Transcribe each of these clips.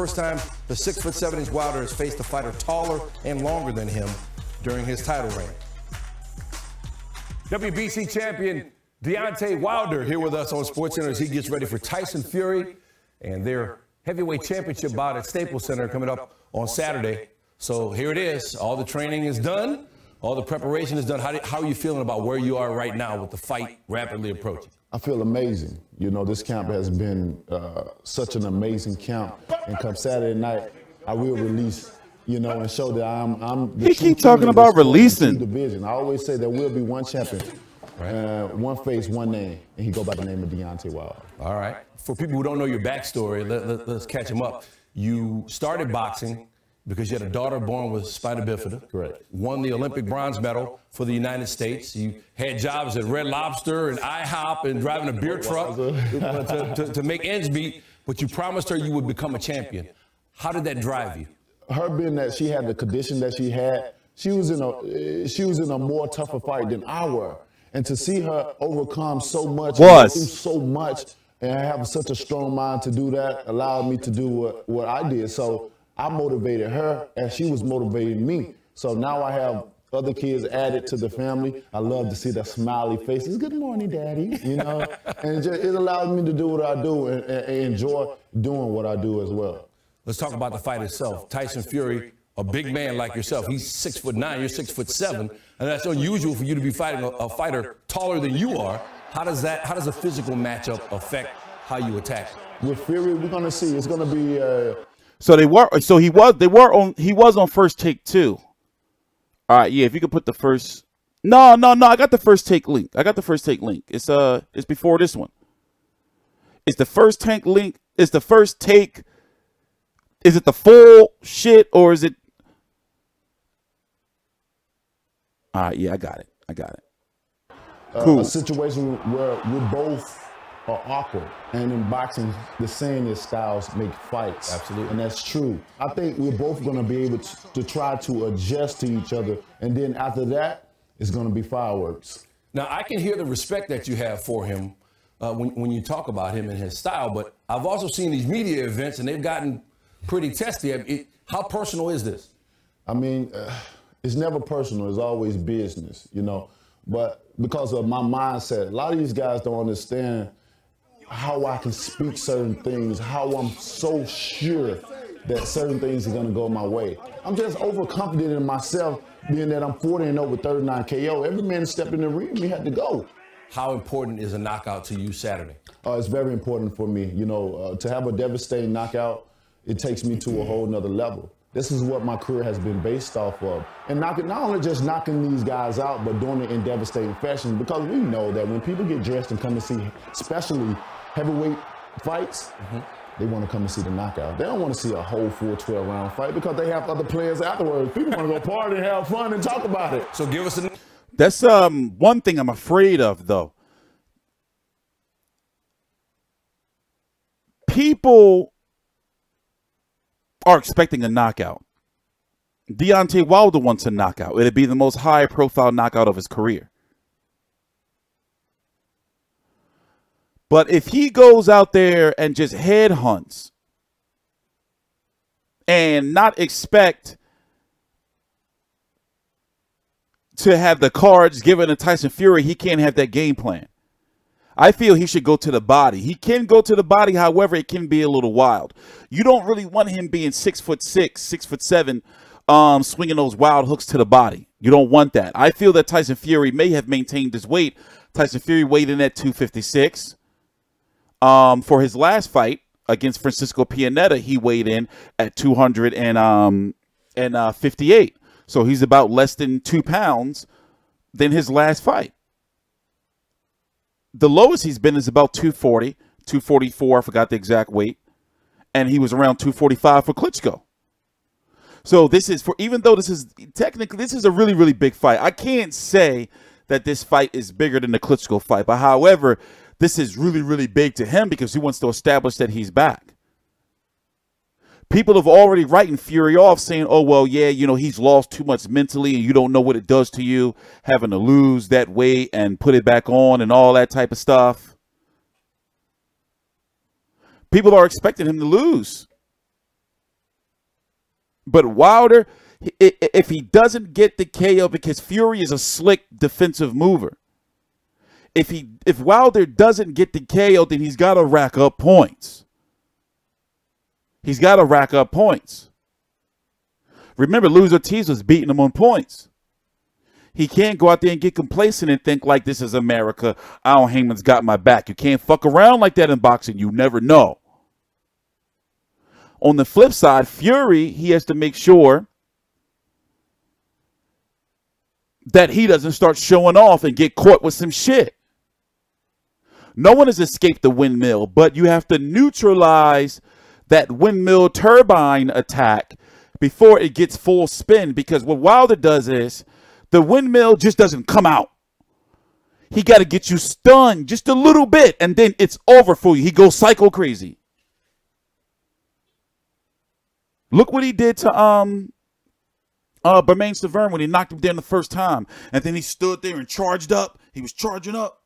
first time the 6'7" Wilder has faced a fighter taller and longer than him during his title reign. WBC champion Deontay Wilder here with us on SportsCenter as he gets ready for Tyson Fury and their heavyweight championship bout at Staples Center coming up on Saturday. So here it is. All the training is done. All the preparation is done. How are you feeling about where you are right now with the fight rapidly approaching? I feel amazing. You know, this camp has been such an amazing camp. And come Saturday night, I will release, you know, and show that I'm the He keep talking about releasing. Division. I always say there will be one champion, one face, one name, and he go by the name of Deontay Wilder. All right. For people who don't know your backstory, let's catch him up. You started boxing because you had a daughter born with spina bifida. Correct. Won the Olympic bronze medal for the United States. You had jobs at Red Lobster and IHOP and driving a beer truck to make ends meet, but you promised her you would become a champion. How did that drive you? Her being that she had the condition that she had, she was in a more tougher fight than I were. And to see her overcome so much, and have such a strong mind to do that allowed me to do what I did. So I motivated her as she was motivating me. So now I have other kids added to the family. I love to see their smiley faces. Good morning, Daddy. You know, and it allows me to do what I do and enjoy doing what I do as well. Let's talk about the fight itself. Tyson Fury, a big man like yourself. He's 6'9", you're 6'7", and that's unusual for you to be fighting a fighter taller than you are. How does a physical matchup affect how you attack? With Fury, we're gonna see. It's gonna be. He was on First Take too. All right, yeah. If you could put the first. No. I got the First Take link. It's before this one. It's the First Take link. It's the First Take. Is it the full shit or is it? All right, yeah, I got it. Cool. A situation where we both are awkward, and in boxing, the saying is styles make fights. Absolutely, and that's true. I think we're both going to be able to try to adjust to each other, and then after that, it's going to be fireworks. Now, I can hear the respect that you have for him when you talk about him and his style, but I've also seen these media events, and they've gotten pretty testy. How personal is this? I mean, it's never personal. It's always business, you know. But because of my mindset, a lot of these guys don't understand how I can speak certain things, how I'm so sure that certain things are going to go my way. I'm just overconfident in myself, being that I'm 40-0 with 39 KO. Every man that stepped in the ring, we had to go. How important is a knockout to you Saturday? It's very important for me. You know, to have a devastating knockout, it takes me to a whole nother level. This is what my career has been based off of. And not only just knocking these guys out, but doing it in devastating fashion, because we know that when people get dressed and come to see, especially heavyweight fights, they want to come and see the knockout. They don't want to see a whole full 12-round fight because they have other players afterwards. People want to go party and have fun and talk about it. So give us a... That's one thing I'm afraid of, though. People are expecting a knockout. Deontay Wilder wants a knockout. It'd be the most high-profile knockout of his career. But if he goes out there and just headhunts and not expect to have the cards given to Tyson Fury, he can't have that game plan. I feel he should go to the body. He can go to the body, however, it can be a little wild. You don't really want him being 6'6", 6'7", swinging those wild hooks to the body. You don't want that. I feel that Tyson Fury may have maintained his weight. Tyson Fury weighed in at 256. For his last fight against Francisco Pianeta, he weighed in at 258. So he's about less than 2 pounds than his last fight. The lowest he's been is about 240, 244. I forgot the exact weight. And he was around 245 for Klitschko. So this is for, even though this is technically, this is a really, really big fight. I can't say that this fight is bigger than the Klitschko fight. But however, this is really, really big to him because he wants to establish that he's back. People have already written Fury off saying, oh, well, yeah, you know, he's lost too much mentally and you don't know what it does to you having to lose that weight and put it back on and all that type of stuff. People are expecting him to lose. But Wilder, if he doesn't get the KO, because Fury is a slick defensive mover. If Wilder doesn't get the KO, then he's got to rack up points. He's got to rack up points. Remember, Luis Ortiz was beating him on points. He can't go out there and get complacent and think like this is America. Al Heyman's got my back. You can't fuck around like that in boxing. You never know. On the flip side, Fury, he has to make sure that he doesn't start showing off and get caught with some shit. No one has escaped the windmill, but you have to neutralize that windmill turbine attack before it gets full spin, because what Wilder does is the windmill just doesn't come out. He got to get you stunned just a little bit, and then it's over for you. He goes psycho crazy. Look what he did to Bermain Severn when he knocked him down the first time, and then he stood there and charged up. He was charging up.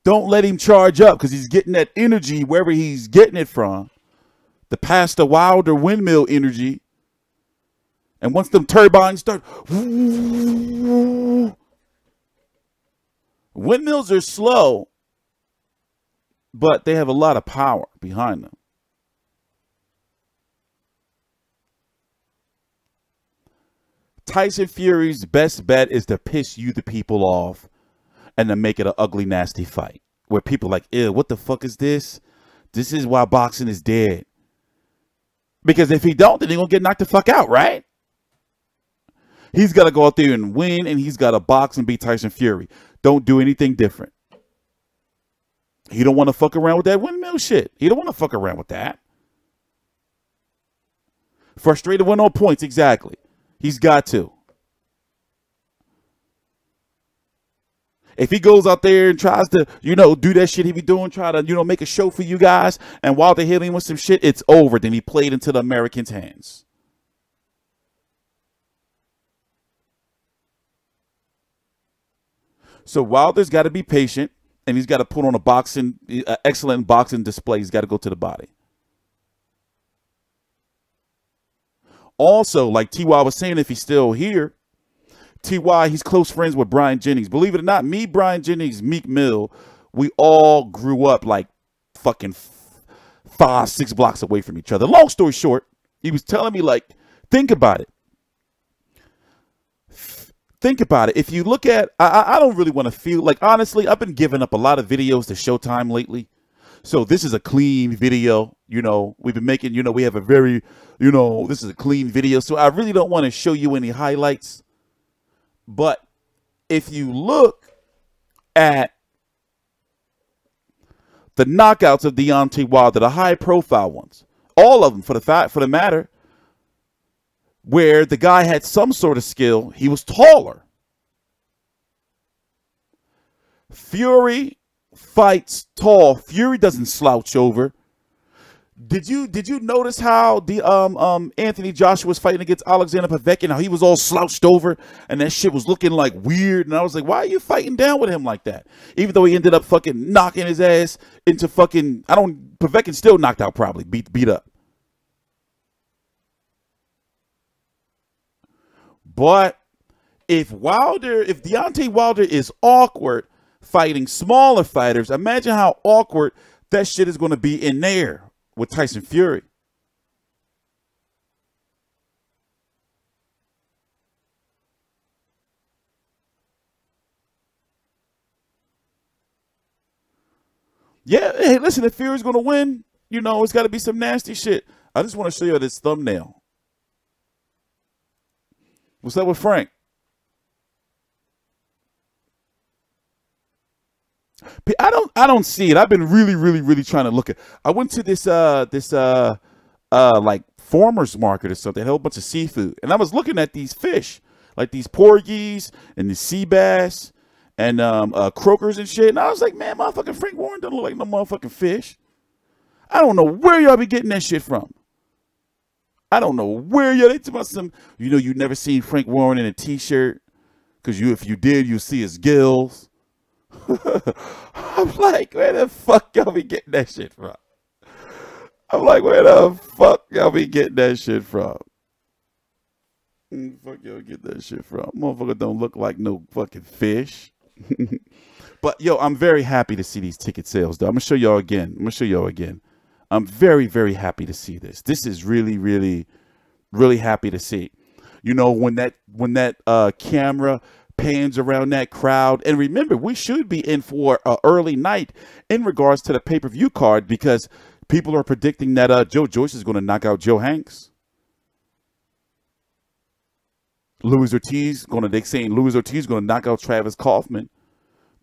Don't let him charge up, because he's getting that energy wherever he's getting it from. The past the Wilder windmill energy. And once them turbines start, windmills are slow, but they have a lot of power behind them. Tyson Fury's best bet is to piss you the people off and to make it an ugly, nasty fight where people are like, ew, what the fuck is this? This is why boxing is dead. Because if he don't, then he's going to get knocked the fuck out, right? He's got to go out there and win, and he's got to box and beat Tyson Fury. Don't do anything different. He don't want to fuck around with that windmill shit. He don't want to fuck around with that. Frustrated win on points, exactly. He's got to. If he goes out there and tries to, do that shit he be doing, try to, make a show for you guys, and while they're hitting him with some shit, it's over. Then he played into the Americans' hands. So Wilder's got to be patient, and he's got to put on a excellent boxing display. He's got to go to the body. Also, like T.Y. was saying, if he's still here, T.Y., he's close friends with Brian Jennings. Believe it or not, me, Brian Jennings, Meek Mill, we all grew up like fucking 5-6 blocks away from each other. Long story short, he was telling me, like, think about it. Think about it. If you look at, I don't really want to feel like, honestly, I've been giving up a lot of videos to Showtime lately. So this is a clean video. We've been making, we have a very, this is a clean video. So I really don't want to show you any highlights. But if you look at the knockouts of Deontay Wilder, the high profile ones, all of them for the matter, where the guy had some sort of skill, he was taller. Fury fights tall. Fury doesn't slouch over. Did you notice how the Anthony Joshua was fighting against Alexander Povetkin, how he was all slouched over and that shit was looking like weird, and I was like, why are you fighting down with him like that? Even though he ended up fucking knocking his ass into fucking, Povetkin still knocked out probably, beat up. But if Deontay Wilder is awkward fighting smaller fighters, imagine how awkward that shit is going to be in there with Tyson Fury. Yeah, hey, listen, if Fury's going to win, it's got to be some nasty shit. I just want to show you this thumbnail. What's up with Frank? I don't see it. I've been really trying to look at. I went to this like farmer's market or something, had a whole bunch of seafood, and I was looking at these fish, like these porgies and the sea bass and croakers and shit, and I was like, man, motherfucking Frank Warren doesn't look like no motherfucking fish. I don't know where y'all be getting that shit from. I don't know where y'all. They talk about some. You never seen Frank Warren in a t-shirt, because if you did, you see his gills. I'm like, where the fuck y'all be getting that shit from? I'm like, where the fuck y'all be getting that shit from? Fuck y'all get that shit from? Motherfucker don't look like no fucking fish. But yo, I'm very happy to see these ticket sales, though. I'm gonna show y'all again. I'm very, very happy to see this. This is really, really, really happy to see. You know, when that camera pans around that crowd, and remember, we should be in for an early night in regards to the pay-per-view card, because people are predicting that Joe Joyce is going to knock out Joe Hanks. They saying Luis Ortiz is going to knock out Travis Kaufman.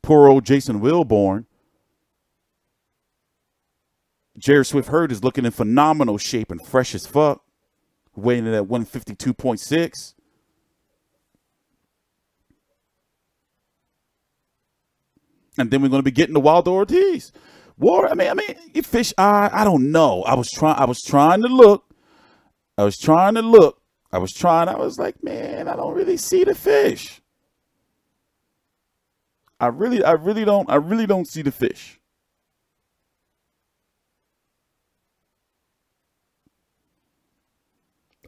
Poor old Jason Wilborn. Jared Swift-Hurd is looking in phenomenal shape and fresh as fuck, weighing in at 152.6. And then we're going to be getting the Wilder Ortiz. I mean, you fish eye. I don't know. I was trying to look. I was like, man, I don't really see the fish. I really don't see the fish.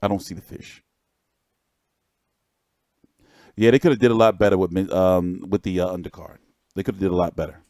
I don't see the fish. Yeah, they could have did a lot better with the undercard. They could have did a lot better.